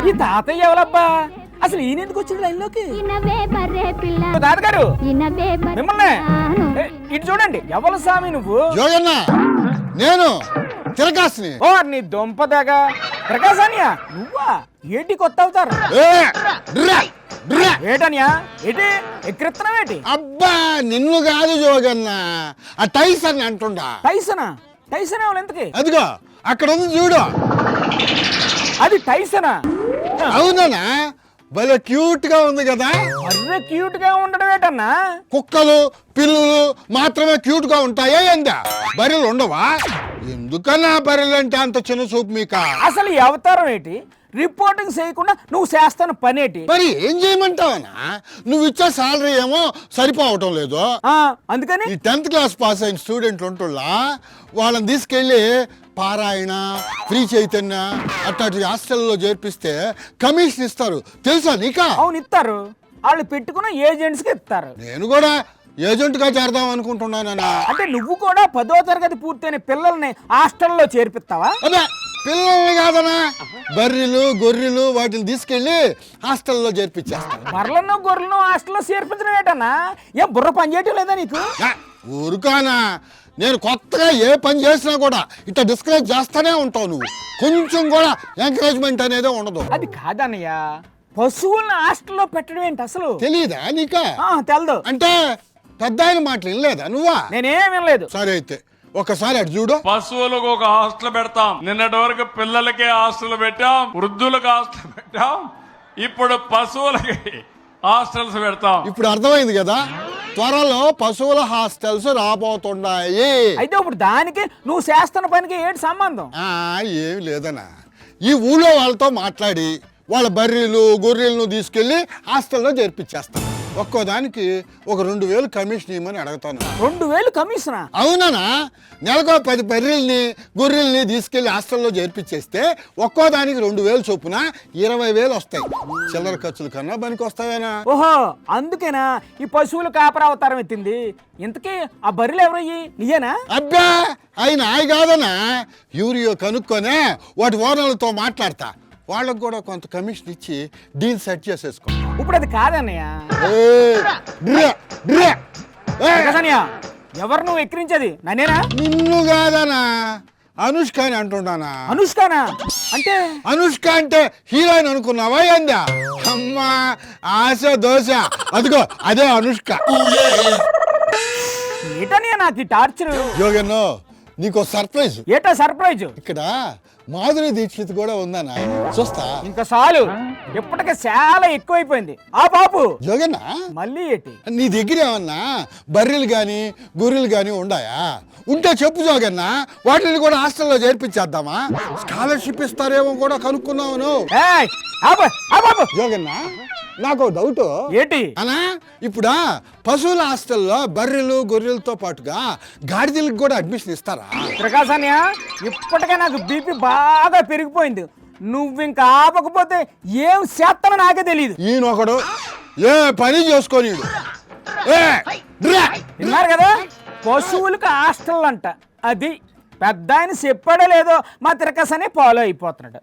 ఈ తాతయ్య ఎవరబ్బా? అసలు ఈయన ఎందుకు వచ్చింది లైన్ లోకి? తాతగారు మిమ్మల్ని ఇటు చూడండి. ఎవరు స్వామి నువ్వు? జోగన్న నేను తిరగాసిని. ఓ నీ దొంపదాగా ప్రకాశానియా నువ్వా? ఏంటి కొత్త అవుతారు ఏటనియా? ఏంటి ఎక్కిరిత్తనం ఏంటి? అబ్బా నిన్ను కాదు జోగన్న, ఆ టైసన్ అంటుండా. టైసనా? టైసన్ ఎవరు ఎంతకి? అదిగో అక్కడ ఉంది చూడు. అది టైసనా? అవునా? భలే క్యూట్ గా ఉంది కదా. అర్రే క్యూట్ గా ఉండడం ఏంటన్నా? కుక్కలు పిల్లులు మాత్రమే క్యూట్ గా ఉంటాయా ఏందా? బర్రెలు ఉండవా? ఎందుకన్నా బర్రెలు అంటే అంత చిన్న చూపు మీక? అసలు ఈ అవతారం ఏంటి? రిపోర్టింగ్ చేయకుండా నువ్వు చేస్తాను పనేటి? మరి ఏం చేయమంటావనా? నువ్వు ఇచ్చే సాలరీ ఏమో సరిపోవటం లేదు. అందుకని ఈ 10th క్లాస్ పాస్ అయిన స్టూడెంట్లు ఉంటుల్లా, వాళ్ళని తీసుకెళ్లి పారాయణ, ఫ్రీ చైతన్య అట్లాంటి హాస్టల్లో చేర్పిస్తే కమిషన్ ఇస్తారు తెలుసా నీకా? అవును ఇస్తారు. వాళ్ళు పెట్టుకున్న ఏజెంట్స్ కి ఇస్తారు. నేను కూడా ఏజెంట్ గా చేరదాం అనుకుంటున్నానా. అంటే నువ్వు కూడా 10వ తరగతి పూర్తయిన పిల్లల్ని హాస్టల్లో చేర్పిస్తావా? అదే పిల్లల్ని కాదనా, బర్రెలు గొర్రెలు వాటిని తీసుకెళ్లి హాస్టల్లో చేర్పించేస్తాను. బర్రెలను గొర్రెలను హాస్టల్లో చేర్పించడం ఏంటన్నా? ఏం బుర్ర పని చేయటం లేదా నీకు? ఊరుకానా, నేను కొత్తగా ఏ పని చేసినా కూడా ఇట్లా డిస్కరేజ్ చేస్తానే ఉంటావు. నువ్వు కొంచెం కూడా ఎంకరేజ్మెంట్ అనేది ఉండదు. అది కాదన్నయ్య, పశువులను హాస్టల్లో పెట్టడం ఏంటి అసలు? తెలీదా నీకా? తెలదు. అంటే పెద్ద ఆయన మాటలు వినలేదా నువ్వా? నేనేం వినలేదు. సరే అయితే ఒకసారి అటు చూడు. పశువులకు ఒక హాస్టల్ పెడతాం. నిన్నటి వరకు పిల్లలకే హాస్టల్ పెట్టాం, వృద్ధులకు హాస్టల్ పెట్టాం, ఇప్పుడు పశువులకి హాస్టల్స్ పెడతాం. ఇప్పుడు అర్థమైంది కదా, త్వరలో పశువుల హాస్టల్స్ రాబోతున్నాయి. అయితే ఇప్పుడు దానికి నువ్వు చేస్తున్న పనికి ఏంటి సంబంధం? ఏమి లేదనా, ఈ ఊళ్ళో వాళ్ళతో మాట్లాడి వాళ్ళ బర్రెలు గొర్రెలను తీసుకెళ్లి హాస్టల్లో చేర్పించేస్తాను. ఒక్కో దానికి ఒక 2000 కమిషన్ ఇవ్వమని అడుగుతాను. 2000 కమిషనా? అవునా? నెలకో 10 బర్రెల్ని గొర్రెల్ని తీసుకెళ్లి హాస్టల్లో చేర్పించేస్తే ఒక్కో దానికి 2000 చొప్పున 20000 వస్తాయి. చిల్లర ఖర్చుల కన్నా పనికి వస్తావేనా? ఓహో అందుకేనా ఈ పశువులు కాపరా అవతారం ఎత్తింది? ఇంతకీ ఆ బర్రెలు ఎవరయ్యి? నీయేనా? అబ్బా ఆయన ఆయి కాదనా, యూరియో కనుక్కొనే వాటి ఓనర్లతో మాట్లాడతా. వాళ్ళకు కూడా కొంత కమిషన్ ఇచ్చి డీల్ సెట్ చేసేసుకో. ఇప్పుడు అది కాదన్నయ్య. ఎవరు నువ్వు ఎక్కిరించేది? నన్నేనా? నిన్ను కాదనా, అనుష్క అని అంటున్నానా. అనుష్కనా? అంటే అనుష్క అంటే హీరోయిన్ అనుకున్నావా ఏందా? అమ్మా ఆశ దోశ, అదిగో అదే అనుష్క. ఏటనే నాకు ఈ టార్చర్? యోగన్నో నీకో సర్ప్రైజ్. ఏటా సర్ప్రైజ్? ఇక్కడ మాధురి దీక్షిత్ కూడా ఉందనా, చూస్తా. ఇంకా చాలు, ఇప్పటికే చాలా ఎక్కువైపోయింది. ఆ బాబు జోగన్నా మళ్ళీ ఏంటి? నీ దగ్గర ఏమన్నా బర్రెలు గాని గొర్రెలు గాని ఉన్నాయా? ఉంటే చెప్పు జోగన్నా, వాటిని కూడా హాస్టల్లో చేర్పించేద్దామా? స్కాలర్షిప్ ఇస్తారేమో కూడా కనుక్కున్నావును. జోగన్నా నాకు డౌట్ ఏంటి అనా, ఇప్పుడు పశువుల హాస్టల్లో బర్రెలు గొర్రెలతో పాటుగా గాడిదలకు కూడా అడ్మిషన్ ఇస్తారా? ప్రకాశాన్య ఇప్పటికే నాకు బీపీ బాగా పెరిగిపోయింది. నువ్వు ఇంకా ఆపకపోతే ఏం చేస్తానో నాకే తెలియదు. ఈయనొకడు ఏ పని చేసుకోని విన్నారు కదా, పశువులకు హాస్టల్ అంట. అది పెద్ద ఆయన చెప్పాడో లేదో మా తిరకాసనే ఫాలో అయిపోతున్నాడు.